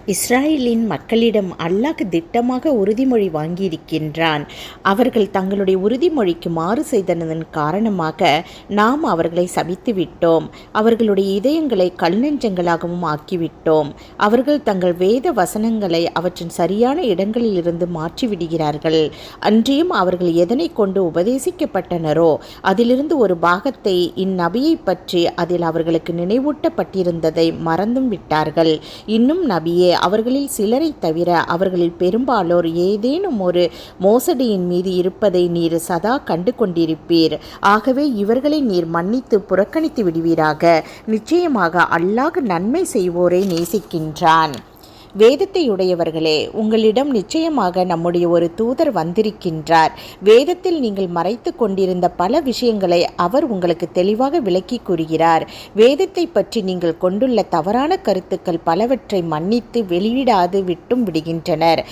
இஸ்ராயேலின் மக்களிடம் அல்லாஹ் திட்டமாக உறுதிமொழி வாங்கியிருக்கின்றான். அவர்கள் தங்களுடைய உறுதிமொழிக்கு மாறு செய்ததன் காரணமாக நாம் அவர்களை சபித்து விட்டோம். அவர்களுடைய இதயங்களை கல் நெஞ்சங்களாகவும் ஆக்கிவிட்டோம். அவர்கள் தங்கள் வேத வசனங்களை அவற்றின் சரியான இடங்களிலிருந்து மாற்றிவிடுகிறார்கள். அன்றியும் அவர்கள் எதனை கொண்டு உபதேசிக்கப்பட்டனரோ அதிலிருந்து ஒரு பாகத்தை இந்நபியை பற்றி அதில் அவர்களுக்கு நினைவூட்டப்பட்டிருந்ததை மறந்தும் விட்டார்கள். இன்னும் நபியே, அவர்களில் சிலரை தவிர அவர்களில் பெரும்பாலோர் ஏதேனும் ஒரு மோசடியின் மீது இருப்பதை நீர் சதா கண்டு கொண்டிருப்பீர். ஆகவே இவர்களை நீர் மன்னித்து புறக்கணித்து விடுவீராக. நிச்சயமாக அல்லாஹ் நன்மை செய்வோரை நேசிக்கின்றான். வேதத்தையுடையவர்களே, உங்களிடம் நிச்சயமாக நம்முடைய ஒரு தூதர் வந்திருக்கின்றார். வேதத்தில் நீங்கள் மறைத்து கொண்டிருந்த பல விஷயங்களை அவர் உங்களுக்கு தெளிவாக விளக்கி கூறுகிறார். வேதத்தை பற்றி நீங்கள் கொண்டுள்ள தவறான கருத்துக்கள் பலவற்றை மன்னித்து வெளியிடாது விட்டும் விடுகின்றனர்.